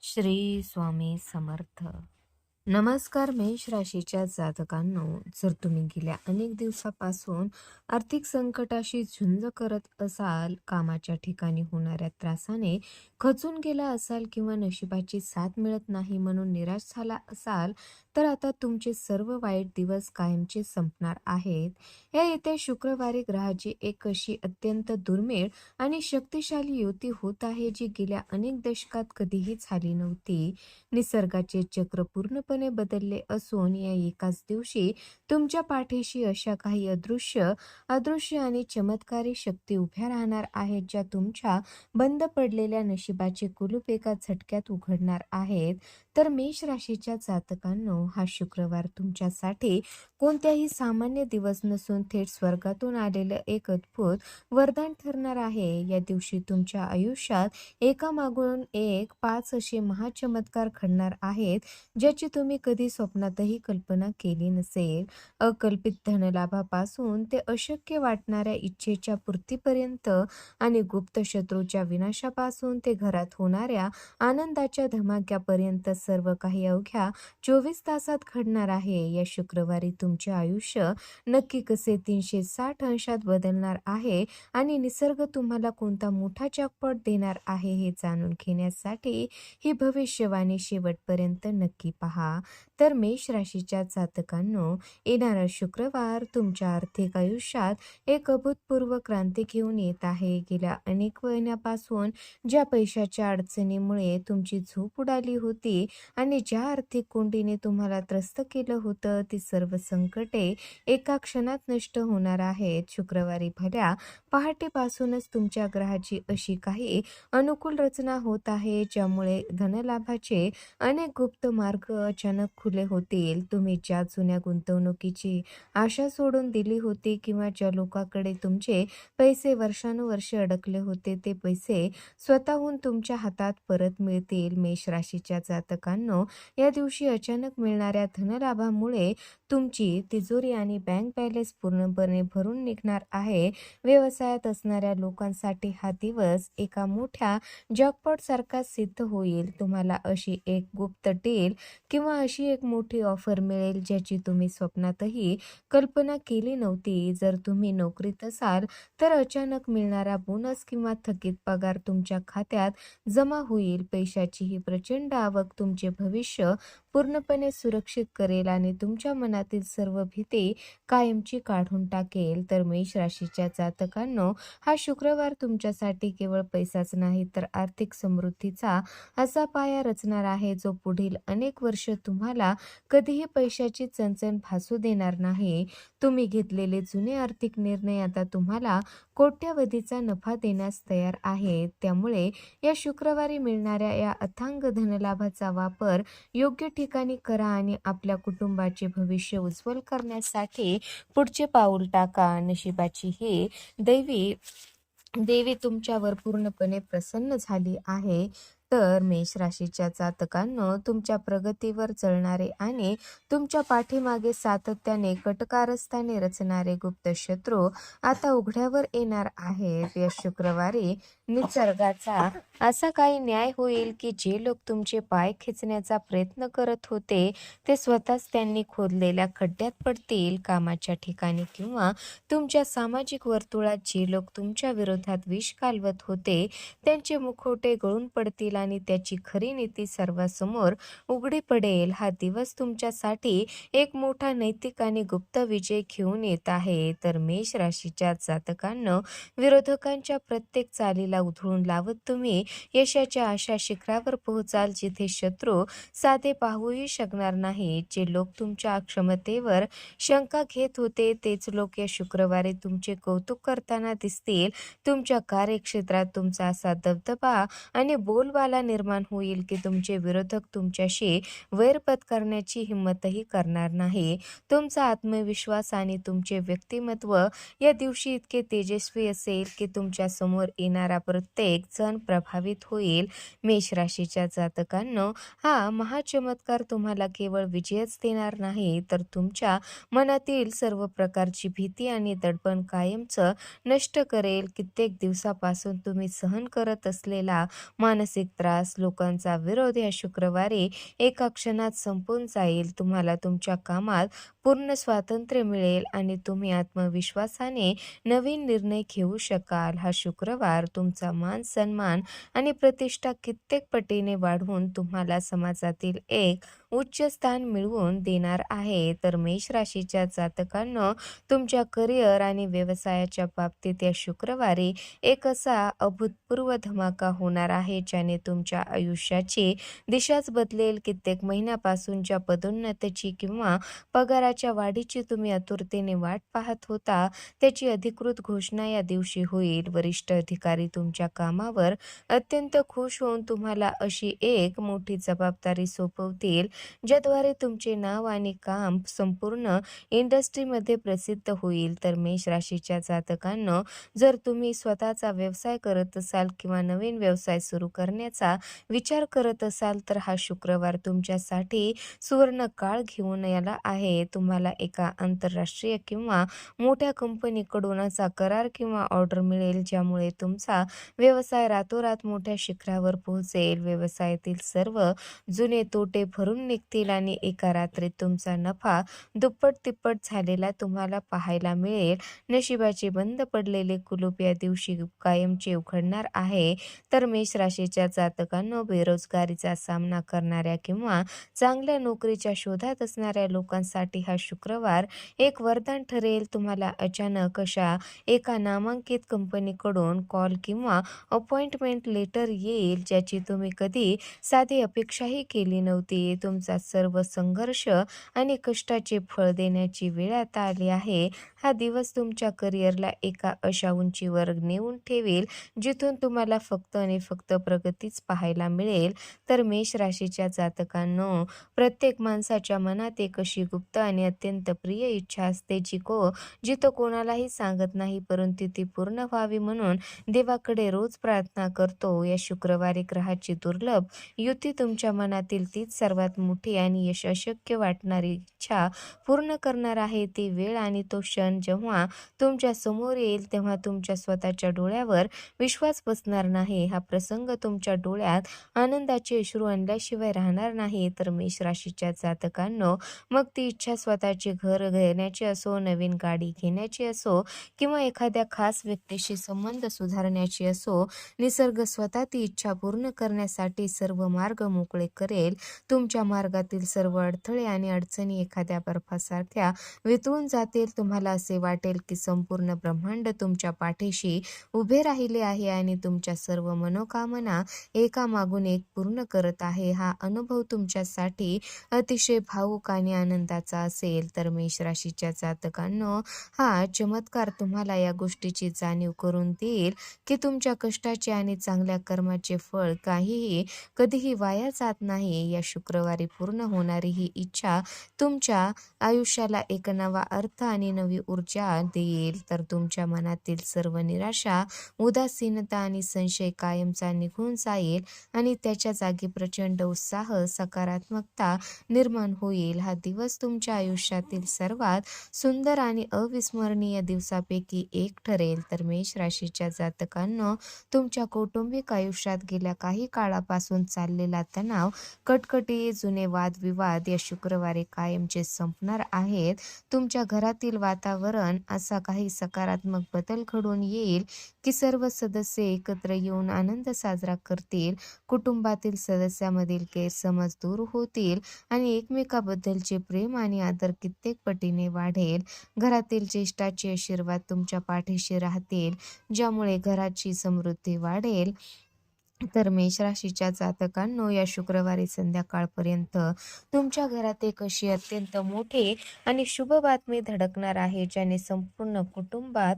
श्री स्वामी समर्थ. नमस्कार. मेष राशीच्या जातकांनो, जर तुम्ही गेल्या अनेक दिवसापासून आर्थिक संकटाशी झुंज करत असाल, कामाच्या ठिकाणी होणाऱ्या त्रासाने खचून गेला असाल किंवा नशिबाची साथ मिळत नाही म्हणून निराश झाला असाल, तर आता तुमचे सर्व वाईट दिवस कायमचे संपणार आहेत. या येत्या शुक्रवारी ग्रहाची एक अशी अत्यंत दुर्मिळ आणि शक्तिशाली युती होत आहे, जी गेल्या अनेक दशकात कधीही झाली नव्हती. निसर्गाचे चक्र पूर्णपणे बदलले असून या एकाच दिवशी तुमच्या पाठीशी अशा काही अदृश्य आणि चमत्कारी शक्ती उभ्या राहणार आहेत, ज्या तुमच्या बंद पडलेल्या नशिबाचे कुलूप एका झटक्यात उघडणार आहेत. तर मेष राशीच्या जातकांनो, हा शुक्रवार तुमच्यासाठी कोणत्याही सामान्य दिवस नसून थेट स्वर्गातून आलेलं एक अद्भुत वरदान ठरणार आहे. या दिवशी तुमच्या आयुष्यात एकामागून एक 5 असे महाचमत्कार घडणार आहेत, ज्याची तुम्ही कधी स्वप्नातही कल्पना केली नसेल. अकल्पित धनलाभापासून ते अशक्य वाटणाऱ्या इच्छेच्या पूर्तीपर्यंत आणि गुप्त शत्रूच्या विनाशापासून ते घरात होणाऱ्या आनंदाच्या धमाक्यापर्यंत सर्व काही अवघ्या 24 तासात घडणार आहे. या शुक्रवारी तुमचे आयुष्य नक्की कसे 360 अंशात बदलणार आहे आणि निसर्ग तुम्हाला कोणता मोठा जॅकपॉट देणार आहे हे जाणून घेण्यासाठी ही भविष्यवाणी शेवटपर्यंत नक्की पहा. तर मेष राशीच्या जातकांनो, येणारा शुक्रवार तुमच्या आर्थिक आयुष्यात एक अभूतपूर्व क्रांती घेऊन येत आहे. गेल्या अनेक महिन्यापासून ज्या पैशाच्या अडचणीमुळे तुमची झोप उडाली होती आणि ज्या आर्थिक कोंडीने तुम्हाला त्रस्त केलं होतं, ती सर्व संकटे एका क्षणात नष्ट होणार आहेत. शुक्रवारी भल्या पहाटेपासूनच तुमच्या ग्रहाची अशी काही अनुकूल रचना होत आहे, ज्यामुळे धनलाभाचे अनेक गुप्त मार्ग अचानक खुले होतील. तुम्ही ज्या जुन्या गुंतवणुकीची आशा सोडून दिली होती किंवा ज्या लोकांकडे तुमचे पैसे वर्षानुवर्षे अडकले होते, ते पैसे स्वतःहून तुमच्या हातात परत मिळतील. मेष राशीच्या जातकांनो, या दिवशी अचानक मिळणाऱ्या धनलाभामुळे तुमची तिजोरी आणि बँक बॅलन्स पूर्णपणे भरून निघणार आहे. व्यवसायात असणाऱ्या लोकांसाठी हा दिवस एका मोठ्या जॅकपॉट सारखा सिद्ध होईल. तुम्हाला अशी एक गुप्त डील किंवा अशी एक मोठी ऑफर मिळेल, ज्याची तुम्ही स्वप्नातही कल्पना केली नव्हती. जर तुम्ही नोकरीत असाल तर अचानक मिळणारा बोनस किंवा थकीत पगार तुमच्या खात्यात जमा होईल. पैशाची ही प्रचंड आवक तुमचे भविष्य पूर्णपणे सुरक्षित करेल आणि तुमच्या मनातील सर्व भीती कायमची काढून टाकेल. तर मेष राशीच्या जातकांनो, हा शुक्रवार तुमच्यासाठी केवळ पैसाच नाही तर आर्थिक समृद्धीचा असा पाया रचणार आहे, जो पुढील अनेक वर्ष तुम्हाला कधीही पैशाची चणचण भासू देणार नाही. तुम्ही घेतलेले जुने आर्थिक निर्णय आता तुम्हाला कोट्यावधीचा नफा देण्यास तयार आहेत. त्यामुळे या शुक्रवारी मिळणाऱ्या या अथांग धनलाभाचा वापर योग्य ठिकाणी करा आणि आपल्या कुटुंबाचे भविष्य उज्ज्वल करण्यासाठी पुढचे पाऊल टाका. नशिबाची ही देवी तुमच्यावर पूर्णपणे प्रसन्न झाली आहे. तर मेष राशीच्या जातकांनो, तुमच्या प्रगतीवर जळणारे आणि तुमच्या पाठीमागे सातत्याने कटकारस्थाने रचणारे गुप्त शत्रू आता उघड्यावर येणार आहेत. या शुक्रवारी निसर्गाचा असा काही न्याय होईल की जे लोक तुमचे पाय खेचण्याचा प्रयत्न करत होते, ते स्वतःच त्यांनी खोदलेल्या खड्ड्यात पडतील. कामाच्या ठिकाणी किंवा तुमच्या सामाजिक वर्तुळात जे लोक तुमच्या विरोधात विष कालवत होते, त्यांचे मुखवटे गळून पडतील आणि त्याची खरी नीती सर्वांसमोर उघडी पडेल. हा दिवस तुमच्यासाठी एक मोठा नैतिक आणि गुप्त विजय घेऊन येत आहे. तर मेष राशीच्या जातकांनो, विरोधकांच्या प्रत्येक चालीला उधळून लावत तुम्ही यशाच्या अशा शिखरावर पोहोचाल, जिथे शत्रू साधे पाहूही शकणार नाहीत. जे लोक तुमच्या क्षमतेवर शंका घेत होते, तेच लोक या शुक्रवारी तुमचे कौतुक करताना दिसतील. तुमच्या कार्यक्षेत्रात तुमचा असा दबदबा आणि बोलबाला निर्माण होईल की तुमचे विरोधक तुमच्याशी वैर पत्करण्याची हिंमतही करणार नाही. तुमचा आत्मविश्वास आणि तुमचे व्यक्तिमत्व या दिवशी इतके तेजस्वी असेल की तुमच्या समोर येणारा प्रत्येक जण प्रभावित होईल. मेष राशीच्या जातकांनो, हा महाचमत्कार तुम्हाला केवळ विजयच देणार नाही, तर तुमच्या मनातील सर्व प्रकारची भीती आणि दडपण कायमचं नष्ट करेल. कित्येक दिवसापासून तुम्ही सहन करत असलेला मानसिक त्रास, लोकांचा विरोध या शुक्रवारी एका क्षणात संपून जाईल. तुम्हाला तुमच्या कामात पूर्ण स्वातंत्र्य मिळेल आणि तुम्ही आत्मविश्वासाने नवीन निर्णय घेऊ शकाल. हा शुक्रवार तुमचा मान-सन्मान आणि प्रतिष्ठा कित्येक पटीने वाढवून तुम्हाला समाजातील एक उच्च स्थान मिळवून देणार आहे. तर मेष राशीच्या जातकांनो, तुमच्या करिअर आणि व्यवसायाच्या बाबतीत या शुक्रवारी एक असा अभूतपूर्व धमाका होणार आहे, ज्याने तुमच्या आयुष्याची दिशाच बदलेल. कित्येक महिन्यापासूनच्या पदोन्नतीची किंवा पगाराच्या वाढीची तुम्ही आतुरतेने वाट पाहत होता, त्याची अधिकृत घोषणा या दिवशी होईल. वरिष्ठ अधिकारी तुमच्या कामावर अत्यंत खुश होऊन तुम्हाला अशी एक मोठी जबाबदारी सोपवतील, ज्याद्वारे तुमचे नाव आणि काम संपूर्ण इंडस्ट्रीमध्ये प्रसिद्ध होईल. तर मेष राशीच्या जातकांनो, जर तुम्ही स्वतःचा व्यवसाय करत असाल किंवा नवीन व्यवसाय सुरू करण्याचा विचार करत असाल, तर हा शुक्रवार तुमच्यासाठी सुवर्ण काळ घेऊन आला आहे. तुम्हाला एका आंतरराष्ट्रीय किंवा मोठ्या कंपनीकडून असा करार किंवा ऑर्डर मिळेल, ज्यामुळे तुमचा व्यवसाय रातोरात मोठ्या शिखरावर पोहोचेल. व्यवसायातील सर्व जुने तोटे भरून निघतील आणि एका रात्रीत तुमचा नफा दुप्पट-तिप्पट झालेला तुम्हाला पाहायला मिळेल. नशिबाचे बंद पडलेले कुलूप या दिवशी कायमचे उघडणार आहे. तर मेष राशीच्या जातकांनो, बेरोजगारीचा सामना करणाऱ्या किंवा चांगल्या नोकरीच्या शोधात असणाऱ्या लोकांसाठी हा शुक्रवार एक वरदान ठरेल. तुम्हाला अचानक अशा एका नामांकित कंपनीकडून कॉल किंवा अपॉइंटमेंट लेटर येईल, ज्याची तुम्ही कधी साधी अपेक्षाही केली नव्हती. तुमचा सर्व संघर्ष आणि कष्टाचे फळ देण्याची वेळ आता आली आहे. हा दिवस तुमच्या करिअरला एका अशा उंचीवर नेऊन ठेवेल, जिथून तुम्हाला फक्त आणि फक्त प्रगतीच पाहायला मिळेल. तर मेष राशीच्या जातकांनो, प्रत्येक माणसाच्या मनात एक अशी गुप्त आणि अत्यंत प्रिय इच्छा असते, जी तो कोणालाही सांगत नाही, परंतु ती पूर्ण व्हावी म्हणून देवाकडे रोज प्रार्थना करतो. या शुक्रवारी ग्रहाची दुर्लभ युती तुमच्या मनातील तीच सर्वात मोठी आणि अशक्य वाटणारी इच्छा पूर्ण करणार आहे. ती वेळ आणि तो क्षण जेव्हा तुमच्या समोर येईल, तेव्हा तुमच्या स्वतःच्या डोळ्यावर विश्वास बसणार नाही. हा प्रसंग तुमच्या डोळ्यात आनंदाचे अश्रू आणल्याशिवाय राहणार नाही. तर मेष राशीच्या जातकांनो, मग ती इच्छा स्वतःचे घर घेण्याची असो, नवीन गाडी घेण्याची असो किंवा एखाद्या खास व्यक्तीशी संबंध सुधारण्याची असो, निसर्ग स्वतः ती इच्छा पूर्ण करण्यासाठी सर्व मार्ग मोकळे करेल. तुमच्या मार्गातील सर्व अडथळे आणि अडचणी एखाद्या बर्फासारख्या वितळून जातील. तुम्हाला असे वाटेल की संपूर्ण ब्रह्मांड तुमच्या पाठीशी उभे राहिले आहे आणि तुमच्या सर्व मनोकामना एकामागून एक पूर्ण करत आहे. हा अनुभव तुमच्यासाठी अतिशय भावुक आणि आनंदाचा असेल. तर मेष राशीच्या जातकांनो, हा चमत्कार तुम्हाला या गोष्टीची जाणीव करून देईल की तुमच्या कष्टाचे आणि चांगल्या कर्माचे फळ कधीही वाया जात नाही. या शुक्रवारी पूर्ण होणारी ही इच्छा तुमच्या आयुष्याला एक नवा अर्थ आणि नवी ऊर्जा देईल. तर तुमच्या मनातील सर्व निराशा, उदासीनता आणि संशय कायमचा निघून जाईल आणि त्याच्या जागी प्रचंड उत्साह, सकारात्मकता निर्माण होईल. हा दिवस तुमच्या आयुष्यातील सर्वात सुंदर आणि अविस्मरणीय दिवसापैकी एक ठरेल. तर मेष राशीच्या जातकांनो, तुमच्या कौटुंबिक आयुष्यात गेल्या काही काळापासून चाललेला तणाव, कटकटी, जुने वादविवाद या शुक्रवारी कायमचे संपणार आहेत. तुमच्या घरातील वातावरण असा काही सकारात्मक बदल घडून येईल की सर्व सदस्य एकत्र येऊन आनंद साजरा करतील. कुटुंबातील सदस्यांमधील गैरसमज दूर होतील आणि एकमेकाबद्दलचे प्रेम आणि आदर कित्येक पटीने वाढेल. घरातील ज्येष्ठाचे आशीर्वाद तुमच्या पाठीशी राहतील, ज्यामुळे घराची समृद्धी वाढेल. तर मेष राशीच्या जातकांनो, या शुक्रवारी संध्याकाळपर्यंत तुमच्या घरात एक अशी अत्यंत मोठी आणि शुभ बातमी धडकणार आहे, ज्याने संपूर्ण कुटुंबात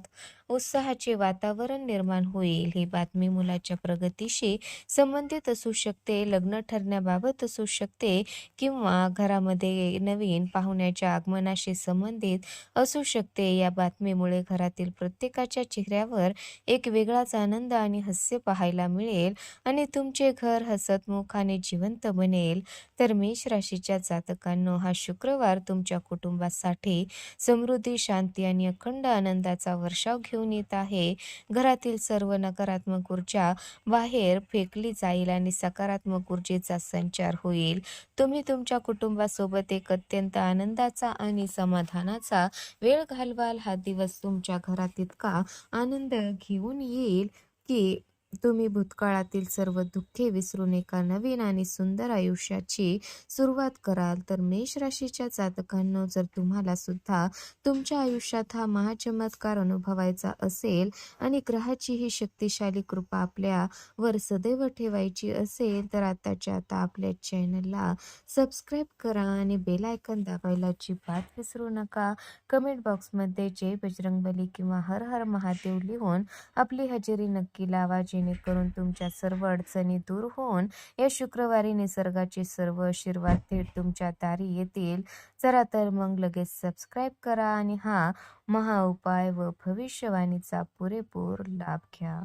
उत्साहाचे वातावरण निर्माण होईल. ही बातमी मुलाच्या प्रगतीशी संबंधित असू शकते, लग्न ठरण्याबाबत असू शकते किंवा घरामध्ये नवीन पाहुण्याच्या आगमनाशी संबंधित असू शकते. या बातमीमुळे घरातील प्रत्येकाच्या चेहऱ्यावर एक वेगळाच आनंद आणि हास्य पाहायला मिळेल आणि तुमचे घर हसतमुख आणि जिवंत बनेल. तर मेष राशीच्या जातकांनो, हा शुक्रवार तुमच्या कुटुंबासाठी समृद्धी, शांती आणि अखंड आनंदाचा वर्षाव घेऊन घेऊन येत आहे. घरातील सर्व नकारात्मक ऊर्जा बाहेर फेकली जाईल आणि सकारात्मक ऊर्जेचा संचार होईल. तुम्ही तुमच्या कुटुंबासोबत एक अत्यंत आनंदाचा आणि समाधानाचा वेळ घालवाल. हा दिवस तुमच्या घरात इतका आनंद घेऊन येईल की तुम्ही भूतकाळातील सर्व दुःखे विसरून एका नवीन आणि सुंदर आयुष्याची सुरुवात कराल. तर मेष राशीच्या जातकांनो, जर तुम्हाला सुद्धा तुमच्या आयुष्यात हा महाचमत्कार अनुभवायचा असेल आणि ग्रहाची ही शक्तिशाली कृपा आपल्यावर सदैव ठेवायची असेल, तर आताच्या आता आपल्या चॅनलला सबस्क्राईब करा आणि बेल आयकॉन दाबायला अजिबात विसरू नका. कमेंट बॉक्समध्ये जय बजरंगबली किंवा हर हर महादेव लिहून आपली हजेरी नक्की लावा, जेणेकरून तुमच्या सर्व अडचणी दूर होऊन या शुक्रवारी निसर्गाचे सर्व आशीर्वाद थेट तुमच्या दारी येतील. चला तर मग लगेच सबस्क्राईब करा आणि हा महाउपाय व भविष्यवाणीचा पुरेपूर लाभ घ्या.